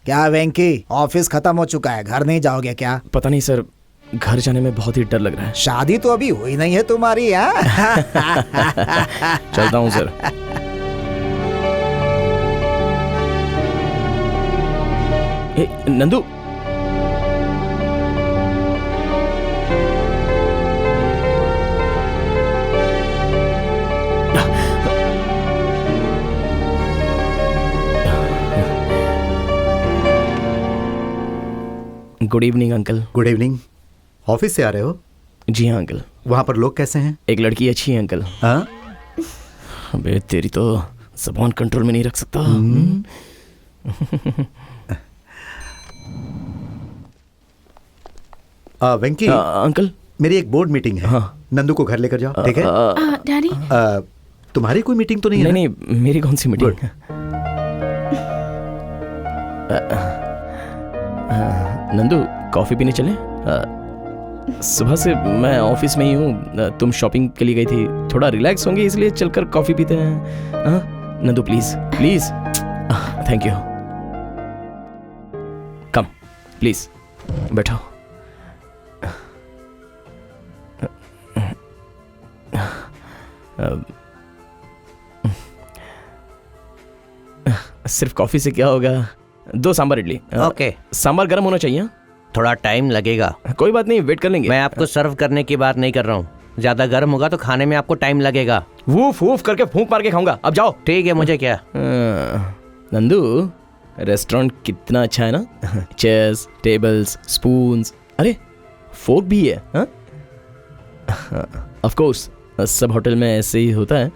क्या वेंकी, ऑफिस खत्म हो चुका है, घर नहीं जाओगे क्या? पता नहीं सर, घर जाने में बहुत ही डर लग रहा है। शादी तो अभी हुई नहीं है तुम्हारी। चलता हूँ sir. Nandu, good evening uncle. Good evening. Office से आ रहे हो? जी हाँ अंकल। वहाँ पर लोग कैसे हैं? एक लड़की अच्छी है अंकल। हाँ? अबे तेरी तो ज़बान कंट्रोल में नहीं रख सकता। वेंकी अंकल, मेरी एक बोर्ड मीटिंग है। हाँ। नंदू को घर लेकर जाओ, ठीक है? डैडी, तुम्हारी कोई मीटिंग तो नहीं है? नहीं, मेरी कौन सी मीटिंग? नंदू, कॉफी पीने चले? सुबह से मैं ऑफिस में ही हूँ, तुम शॉपिंग के लिए गई थी, थोड़ा रिलैक्स होंगे इसलिए चलकर कॉफी पीते हैं। Nandu please please. Thank you. Come please, बैठो। सिर्फ कॉफी से क्या होगा? 2 सांभर इडली। ओके। सांभर गर्म होना चाहिए। थोड़ा टाइम लगेगा। कोई बात नहीं, वेट कर लेंगे। मैं आपको सर्व करने की बात नहीं कर रहा हूँ, ज्यादा गर्म होगा तो खाने में आपको टाइम लगेगा। वूफ वूफ करके फूंक मार के खाऊंगा। अब जाओ। ठीक है, मुझे क्या। नंदू, रेस्टोरेंट कितना अच्छा है ना। चेयर्स, टेबल्स, स्पून्स, अरे फोर्क भी है। ऑफ कोर्स सब होटल में ऐसे ही होता है।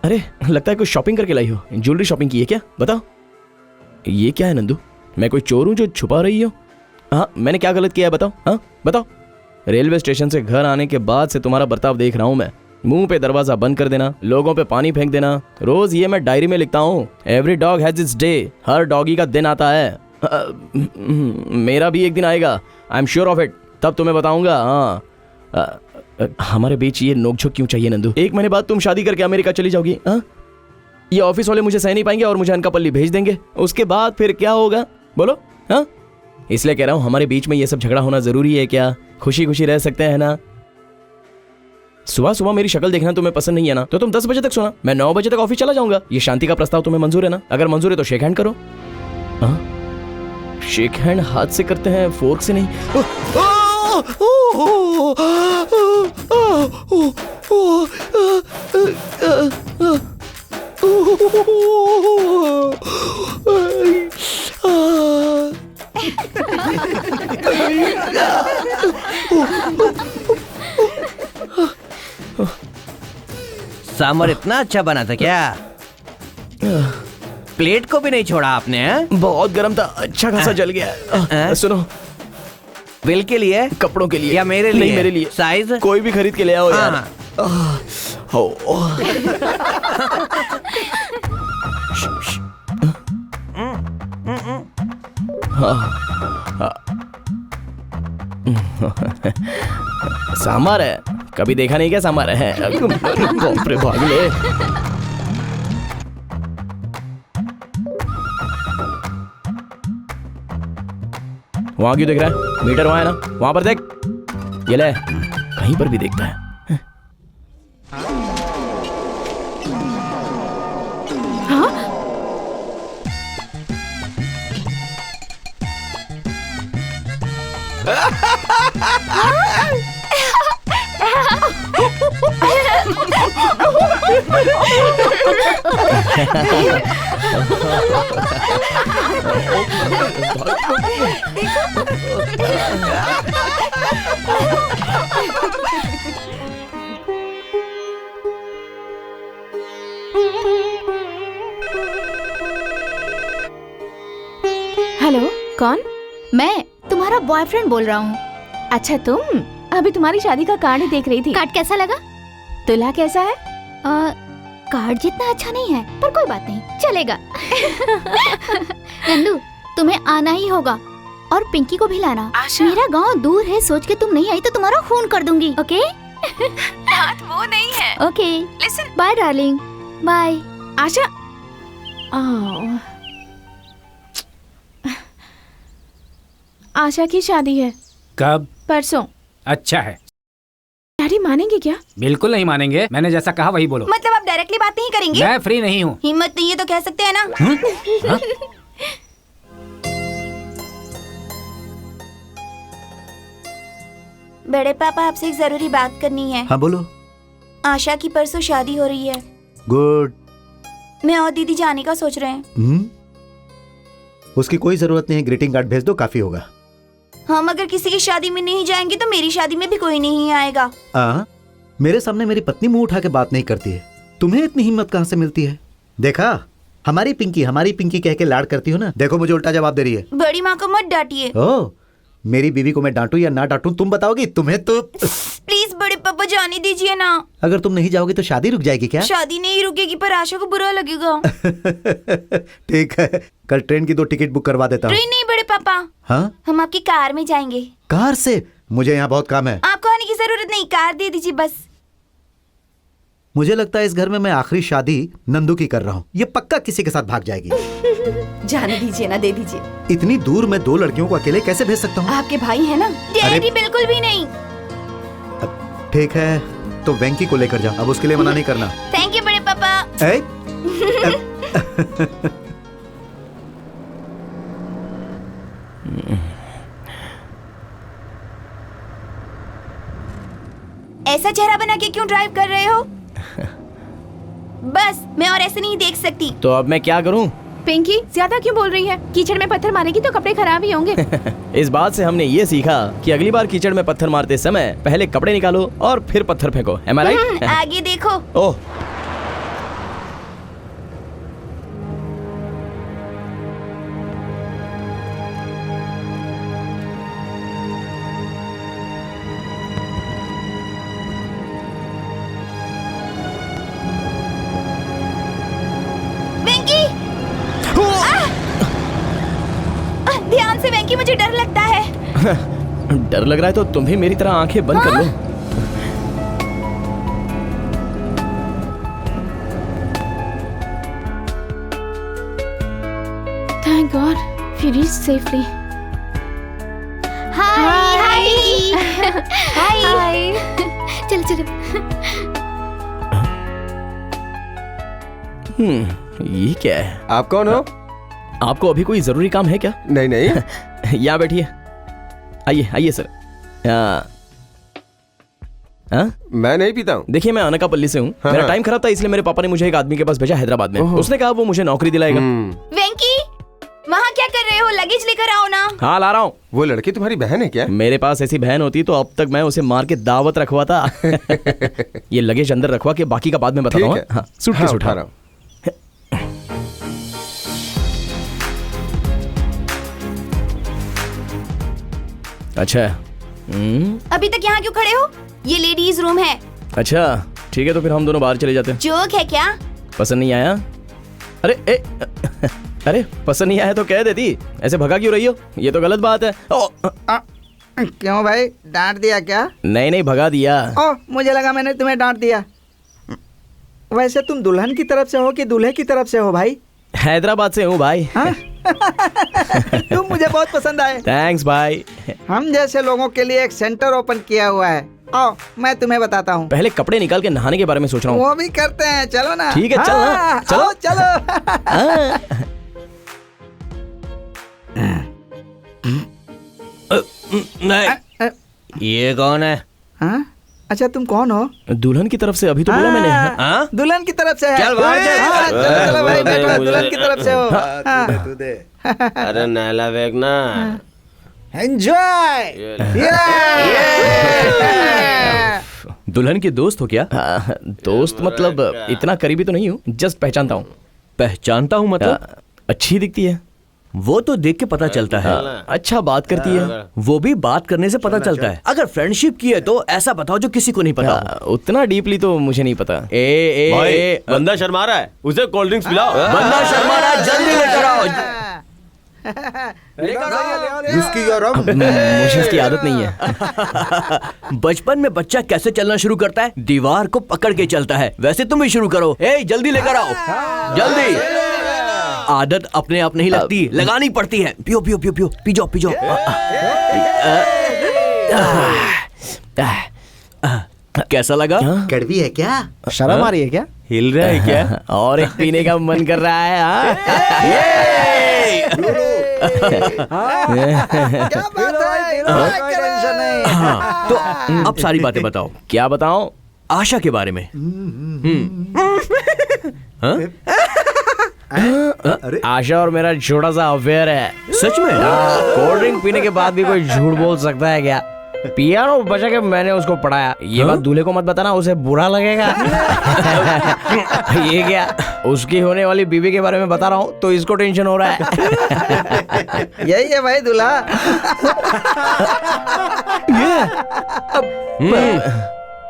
अरे लगता है कुछ शॉपिंग करके लाई हो। ज्वेलरी शॉपिंग की है क्या? बताओ। ये क्या है नंदू? मैं कोई चोर हूँ जो छुपा रही हो? हाँ, मैंने क्या गलत किया है बताओ। हाँ बताओ। रेलवे स्टेशन से घर आने के बाद से तुम्हारा बर्ताव देख रहा हूँ मैं। मुंह पे दरवाजा बंद कर देना, लोगों पे पानी फेंक देना, रोज ये मैं डायरी में लिखता हूँ। Every dog has its day. Her doggy का दिन आता है। मेरा भी एक दिन आएगा, I am sure of it. तब तुम्हें बताऊंगा। हाँ, हमारे बीच ये नोकझोंक क्यों चाहिए नंदू? 1 महीने बाद तुम शादी करके अमेरिका चली जाओगी। हाँ, ये ऑफिस वाले मुझे सह नहीं पाएंगे और मुझे अनकापल्ली भेज देंगे। उसके बाद फिर क्या होगा बोलो? हाँ, इसलिए कह रहा हूँ हमारे बीच में ये सब झगड़ा होना जरूरी है क्या? खुशी खुशी रह सकते हैं ना। सुबह सुबह मेरी शक्ल देखना तुम्हें पसंद नहीं है ना, तो तुम 10 बजे तक सोना, मैं 9 बजे तक ऑफिस चला जाऊंगा। ये शांति का प्रस्ताव तुम्हें मंजूर है ना? अगर मंजूर है तो शेक हैंड करो। हाँ, शेक हैंड हाथ से करते हैं, फोर्क से नहीं। सांभर इतना अच्छा बना था क्या? प्लेट को भी नहीं छोड़ा आपने? बहुत गर्म था, अच्छा खासा जल गया। सुनो, बिल के लिए, कपड़ों के लिए या मेरे लिए? नहीं, मेरे लिए। साइज कोई भी खरीद के ले आओ यार। सांभर है, कभी देखा नहीं क्या सांभर है? बाप रे, भाग ले। वहां क्यों देख रहा है? मीटर वहां है ना, वहां पर देख। ये ले, कहीं पर भी देखता है। हेलो, कौन? मैं तुम्हारा बॉयफ्रेंड बोल रहा हूँ। अच्छा तुम? अभी तुम्हारी शादी का कार्ड ही देख रही थी। कार्ड कैसा लगा? दूल्हा कैसा है? कार्ड जितना अच्छा नहीं है, पर कोई बात नहीं, चलेगा। नंदू, तुम्हें आना ही होगा और पिंकी को भी लाना। मेरा गांव दूर है, सोच के तुम नहीं आई तो तुम्हारा खून कर दूंगी। ओके? बात वो नहीं है। Okay, listen. Bye darling, bye. Asha, Asha की शादी है कब? परसों। अच्छा है। डैडी मानेंगे क्या? बिल्कुल नहीं मानेंगे, मैंने जैसा कहा वही बोलो। मतलब आप डायरेक्टली बात नहीं करेंगे? मैं फ्री नहीं हूँ। हिम्मत नहीं है तो कह सकते हैं ना। हाँ? बड़े पापा आपसे एक जरूरी बात करनी है। हाँ बोलो। आशा की परसों शादी हो रही है। गुड। मैं और दीदी जाने का सोच रहे हैं। उसकी कोई जरूरत नहीं है, ग्रीटिंग कार्ड भेज दो, काफी होगा। हम अगर किसी की शादी में नहीं जाएंगे तो मेरी शादी में भी कोई नहीं आएगा। मेरे सामने मेरी पत्नी मुंह उठा के बात नहीं करती है, तुम्हें इतनी हिम्मत कहाँ से मिलती है? देखा, हमारी पिंकी कह के लाड करती हो ना, देखो मुझे उल्टा जवाब दे रही है। बड़ी माँ को मत डांटिए। ओह, मेरी बीवी को मैं डांटूं या ना डांटूं तुम बताओगी? तुम्हें तो प्लीज बड़े पापा जाने दीजिए ना। अगर तुम नहीं जाओगी तो शादी रुक जाएगी क्या? शादी नहीं रुकेगी पर आशा को बुरा लगेगा। ठीक है, कल ट्रेन की 2 टिकट बुक करवा देता हूँ। ट्रेन नहीं बड़े पापा। हाँ, हम आपकी कार में जाएंगे। कार से? मुझे यहाँ बहुत काम है। आपको आने की जरूरत नहीं, कार दे दीजिए बस। मुझे लगता है इस घर में मैं आखिरी शादी नंदू की कर रहा हूँ। ये पक्का किसी के साथ भाग जाएगी। जाने दीजिए ना, दे दीजिए। इतनी दूर मैं 2 लड़कियों को अकेले कैसे भेज सकता हूँ? आपके भाई है ना? डैडी बिल्कुल भी नहीं। ठीक है, तो वेंकी को लेकर जाओ, अब उसके लिए मना नहीं करना। थैंक यू बड़े पापा। ऐसा चेहरा बना के क्यों ड्राइव कर रहे हो? बस मैं और ऐसे नहीं देख सकती। तो अब मैं क्या करूं? पिंकी ज्यादा क्यों बोल रही है? कीचड़ में पत्थर मारेगी तो कपड़े खराब ही होंगे। इस बात से हमने ये सीखा कि अगली बार कीचड़ में पत्थर मारते समय पहले कपड़े निकालो और फिर पत्थर फेंको। Am I right? आगे देखो। ओह, वेंकी! ध्यान से वेंकी, मुझे डर लगता है। डर लग रहा है तो तुम भी मेरी तरह आंखें बंद कर लो। Thank God, we reached safely. हाय हाय हाय। चलो चलो। ये क्या है? आप कौन हो? आपको अभी कोई जरूरी काम है क्या? नहीं नहीं। यहाँ बैठिए। आइए आइए सर। मैं नहीं पीता हूँ। देखिए, मैं अनकापल्ली से हूँ। मेरा टाइम खराब था, इसलिए मेरे पापा ने मुझे एक आदमी के पास भेजा हैदराबाद में। उसने कहा वो मुझे नौकरी दिलाएगा। वेंकी, वहाँ क्या कर रहे हो? लगेज लेकर आओ ना। हाँ, ला रहा हूँ। वो लड़की तुम्हारी बहन है क्या? मेरे पास ऐसी बहन होती तो अब तक मैं उसे मार के दावत रखवाता। ये लगेज अंदर रखवा के बाकी का बाद में बताता हूँ। हाँ, सूटकेस उठा रहा हूँ। अच्छा। अभी तक यहाँ क्यों खड़े हो? ये लेडीज रूम है। अच्छा ठीक है, तो फिर हम दोनों बाहर चले जाते हैं। जोक है क्या? पसंद नहीं आया? अरे पसंद नहीं आया तो कह देती, ऐसे भगा क्यों रही हो? ये तो गलत बात है। क्यों भाई, डांट दिया क्या? नहीं भगा दिया। मुझे लगा मैंने तुम्हें डांट दिया। वैसे तुम दुल्हन की तरफ से हो कि दूल्हे की तरफ से हो भाई? हैदराबाद से हूँ भाई। तुम मुझे बहुत पसंद आए। थैंक्स भाई। हम जैसे लोगों के लिए एक सेंटर ओपन किया हुआ है। आओ मैं तुम्हें बताता हूँ। पहले कपड़े निकाल के नहाने के बारे में सोच रहा हूँ। वो भी करते हैं, चलो ना। ठीक है, चल ना। चलो चलो। नहीं। ये कौन है? अच्छा तुम कौन हो? दुल्हन की तरफ से अभी तो बोला मैंने। दुल्हन की तरफ से है। चल बाहर चल। चलो भाई बैठो, दुल्हन की तरफ से हो। तू दे। अरे नैला फेंकना। एंजॉय। दुल्हन के दोस्त हो क्या? दोस्त मतलब इतना करीबी तो नहीं हूँ, जस्ट पहचानता हूँ। पहचानता हूँ मतलब? अच्छी दिखती है। वो तो देख के पता चलता है। अच्छा बात करती है। वो भी बात करने से पता चलता है। अगर फ्रेंडशिप की है तो ऐसा बताओ जो किसी को नहीं पता। उतना डीपली तो मुझे नहीं पता। बंदा शर्मा रहा है, उसे कोल्ड ड्रिंक्स पिलाओ। बंदा शर्मा रहा है, जल्दी लेकर आओ। मुझे इसकी आदत नहीं है। बचपन में बच्चा कैसे चलना शुरू करता है? दीवार को पकड़ के चलता है। वैसे तुम भी शुरू करो। जल्दी लेकर आओ, जल्दी। आदत अपने आप नहीं लगती, लगानी पड़ती है। पियो पियो पियो पियो, पी जाओ पी जाओ। कैसा लगा? कड़वी है क्या? शर्म आ रही है क्या? हिल रहा है क्या? और एक पीने का मन कर रहा है। हाँ? क्या बात है? कोई टेंशन नहीं। तो अब सारी बातें बताओ। क्या बताऊं? आशा के बारे में। हाँ? आशा और मेरा छोटा सा अफेयर है। सच में? कोल्ड ड्रिंक पीने के बाद भी कोई झूठ बोल सकता है क्या? पियानो बजा के मैंने उसको पढ़ाया। ये बात दूल्हे को मत बताना, उसे बुरा लगेगा। ये क्या, उसकी होने वाली बीवी के बारे में बता रहा हूँ तो इसको टेंशन हो रहा है। यही है भाई दूल्हा।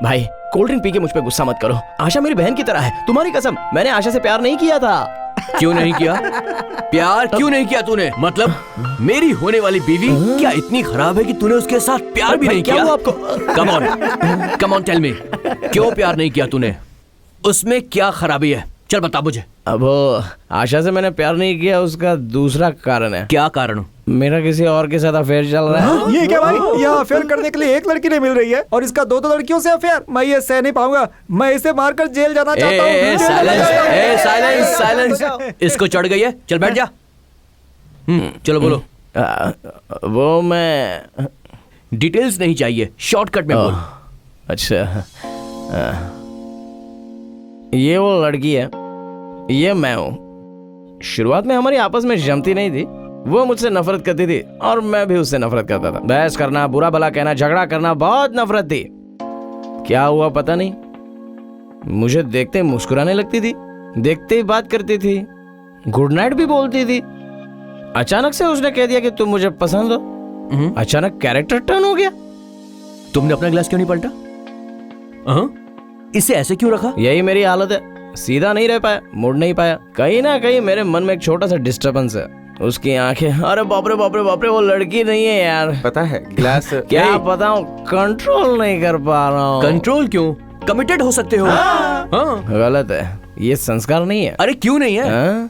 भाई कोल्ड ड्रिंक पी के मुझ पे गुस्सा मत करो। आशा मेरी बहन की तरह है, तुम्हारी कसम। मैंने आशा से प्यार नहीं किया था। क्यों नहीं किया? प्यार क्यों नहीं किया तूने? मतलब मेरी होने वाली बीवी क्या इतनी खराब है कि तूने उसके साथ प्यार भी नहीं क्या किया? हुआ आपको? कम ऑन टेल मी, क्यों प्यार नहीं किया तूने? उसमें क्या खराबी है? चल बता मुझे। अब आशा से मैंने प्यार नहीं किया, उसका दूसरा कारण है। क्या कारण? मेरा किसी और के साथ अफेयर चल रहा है। ये क्या भाई? यहाँ अफेयर करने के लिए एक लड़की नहीं मिल रही है और इसका दो लड़कियों से अफेयर? मैं ये सह नहीं पाऊंगा। मैं इसे मारकर जेल जाना चाहता हूँ। Silence silence. इसको चढ़ गई है, चल बैठ जा। चलो बोलो। वो मैं डिटेल्स नहीं चाहिए, शॉर्टकट में बोल। अच्छा, ये वो लड़की है, ये मैं हूँ। शुरुआत में हमारी आपस में जमती नहीं थी। वो मुझसे नफरत करती थी और मैं भी उससे नफरत करता था। बहस करना, बुरा भला कहना, झगड़ा करना, बहुत नफरत थी। क्या हुआ पता नहीं, मुझे देखते ही मुस्कुराने लगती थी, देखते ही बात करती थी, गुड नाइट भी बोलती थी। अचानक से उसने कह दिया कि तुम मुझे पसंद हो। अचानक कैरेक्टर टर्न हो गया। तुमने अपना गिलास क्यों नहीं पलटा? इसे ऐसे क्यों रखा? यही मेरी हालत है, सीधा नहीं रह पाया, मुड़ नहीं पाया। कहीं ना कहीं मेरे मन में एक छोटा सा डिस्टर्बेंस है। उसकी आंखें, अरे बाप रे बाप रे बाप रे, वो लड़की नहीं है यार। पता है गिलास क्या बताऊं, कंट्रोल नहीं कर पा रहा हूँ। कंट्रोल क्यों? कमिटेड हो सकते हो। हाँ। गलत है, ये संस्कार नहीं है। अरे क्यों नहीं है? हाँ?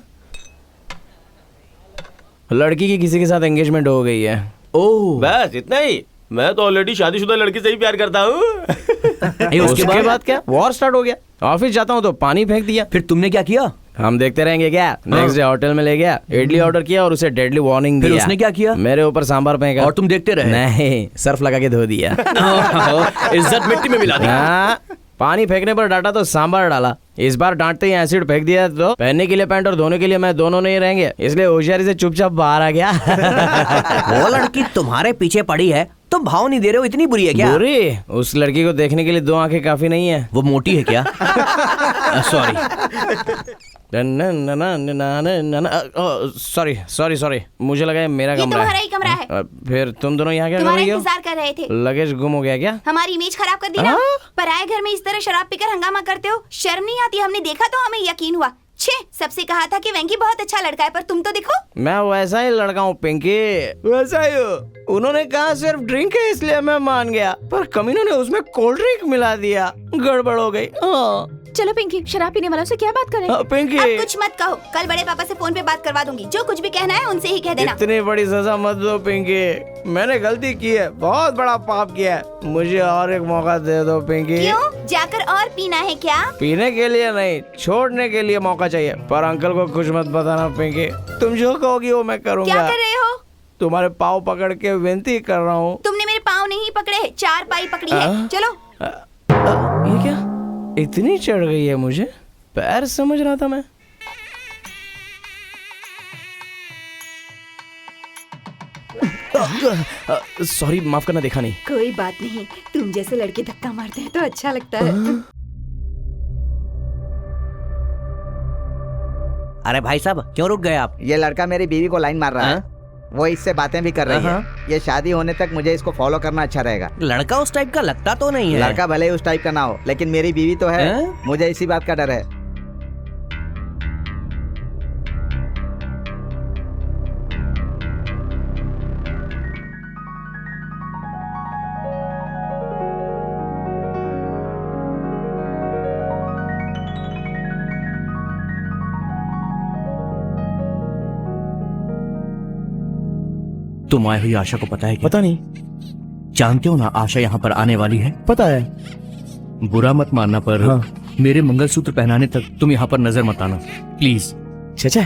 लड़की की किसी के साथ एंगेजमेंट हो गई है। ओह, बस इतना ही। मैं तो ऑलरेडी शादीशुदा लड़की से ही प्यार करता हूँ। उसके बाद क्या, वॉर स्टार्ट हो गया। ऑफिस जाता हूँ तो पानी फेंक दिया। फिर तुमने क्या किया? हम देखते रहेंगे क्या? नेक्स्ट डे होटल में ले गया, इडली ऑर्डर किया और उसे डेडली वार्निंग फिर दिया। उसने क्या किया? मेरे ऊपर सांभर फेंका। और तुम देखते रहे? नहीं, सर्फ लगा के धो दिया। इज्जत मिट्टी में मिला दी। हाँ, पानी फेंकने पर डांटा तो सांभर डाला। इस बार डांटते ही एसिड फेंक दिया तो पहनने के लिए पैंट और धोने के लिए मैं दोनों नहीं रहेंगे, इसलिए होशियारी से चुपचाप बाहर आ गया। वो लड़की तुम्हारे पीछे पड़ी है, तुम भाव नहीं दे रहे हो, इतनी बुरी है क्या? बुरी? उस लड़की को देखने के लिए दो आंखें काफी नहीं है। वो मोटी है क्या? सॉरी सॉरी सॉरी सॉरी, मुझे लगा ये मेरा ये कमरा तुम्हारा है। ही कमरा है। फिर तुम दोनों यहाँ क्या कर तुम्हारा रही हो? इंतजार कर रहे थे। लगेज गुम हो गया क्या? हमारी इमेज खराब कर दी ना। पराये घर में इस तरह शराब पीकर हंगामा करते हो, शर्म नहीं आती? हमने देखा तो हमें यकीन हुआ। छे, सबसे कहा था कि वेंकी बहुत अच्छा लड़का है, पर तुम तो दिखो। मैं वैसा ही लड़का हूँ पिंकी, वैसा ही हूँ। उन्होंने कहा सिर्फ ड्रिंक है इसलिए मैं मान गया, पर कमीनों ने उसमें कोल्ड ड्रिंक मिला दिया, गड़बड़ हो गई। चलो पिंकी, शराब पीने वालों से क्या बात करें? पिंकी, अब कुछ मत कहो, कल बड़े पापा से फोन पे बात करवा दूंगी। जो कुछ भी कहना है उनसे ही कह देना। इतनी बड़ी सजा मत दो पिंकी, मैंने गलती की है, बहुत बड़ा पाप किया है, मुझे और एक मौका दे दो पिंकी। क्यों? जाकर और पीना है क्या? पीने के लिए नहीं, छोड़ने के लिए मौका चाहिए, पर अंकल को कुछ मत बताना पिंकी। तुम जो कहोगी वो मैं करूँगा। क्या कर रहे हो? तुम्हारे पाँव पकड़ के विनती कर रहा हूँ। तुमने मेरे पाँव नहीं पकड़े, चार पाई पकड़ी है। चलो। ये क्या, इतनी चढ़ गई है मुझे? पैर समझ रहा था मैं। सॉरी, माफ करना, देखा नहीं। कोई बात नहीं, तुम जैसे लड़के धक्का मारते हैं तो अच्छा लगता है। अरे भाई साहब, क्यों रुक गए आप? ये लड़का मेरी बीवी को लाइन मार रहा है। वो इससे बातें भी कर रही है। ये शादी होने तक मुझे इसको फॉलो करना अच्छा रहेगा। लड़का उस टाइप का लगता तो नहीं है। लड़का भले ही उस टाइप का ना हो, लेकिन मेरी बीवी तो है। मुझे इसी बात का डर है। तुम आए हुई आशा को पता है क्या? पता नहीं। जानते हो ना आशा यहाँ पर आने वाली है। पता है। बुरा मत मानना पर हाँ। मेरे मंगलसूत्र पहनाने तक तुम यहाँ पर नजर मत आना प्लीज। चाचा,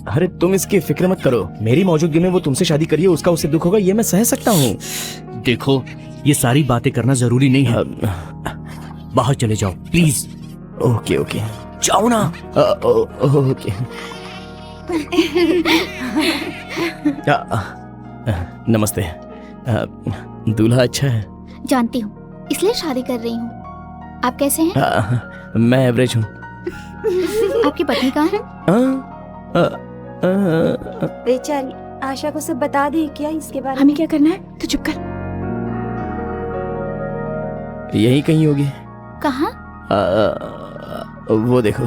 अरे तुम इसकी फिक्र मत करो, मेरी मौजूदगी में वो तुमसे शादी करिए, उसका उससे दुख होगा ये मैं सह सकता हूँ। देखो ये सारी बातें करना जरूरी नहीं है, बाहर चले जाओ प्लीज। ओके ओके, जाओ ना। ओके। नमस्ते। दूल्हा अच्छा है? जानती हूँ, इसलिए शादी कर रही हूँ। आप कैसे हैं? मैं एवरेज हूँ। आपकी पत्नी कहाँ है? बेचारी आशा को सब बता दे क्या इसके बारे में। हमें क्या करना है? तो चुप कर। यही कहीं होगी। कहाँ? वो देखो।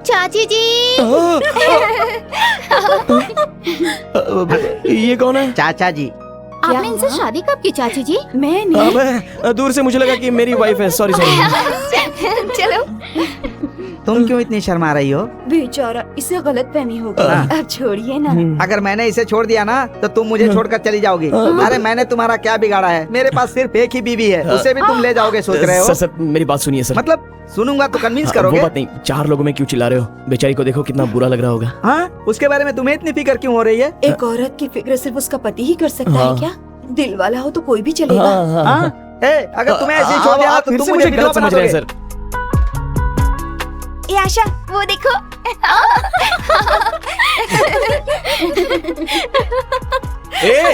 चाची जी। ये कौन है? चाचा जी। आपने इनसे शादी कब की चाची जी? मैं नहीं। अबे, दूर से मुझे लगा कि मेरी वाइफ है। Sorry sorry. चलो। तुम क्यों इतनी शर्मा रही हो? बेचारा, इसे गलत फहमी हो गई। हाँ। अब छोड़िए ना। अगर मैंने इसे छोड़ दिया ना तो तुम मुझे छोड़कर चली जाओगी। अरे मैंने तुम्हारा क्या बिगाड़ा है? मेरे पास सिर्फ एक ही बीवी है, उसे भी तुम ले जाओगे सोच रहे हो? सर मेरी बात सुनिए सर। मतलब सुनूंगा तो कन्विंस वो करोगे? बात नहीं, 4 लोगों में क्यों चिल्ला रहे हो? बेचारी को देखो कितना बुरा लग रहा होगा। हाँ, उसके बारे में तुम्हें इतनी फिक्र क्यों हो रही है? एक औरत की फिक्र सिर्फ उसका पति ही कर सकता हाँ। है क्या? दिल वाला हो तो कोई भी चलेगा। हाँ? अगर तुम्हें ऐसे ही छोड़ दिया तो फिर तुम से मुझे मुझे गलत समझ रहे हैं सर। ये आशा, वो देखो। ए!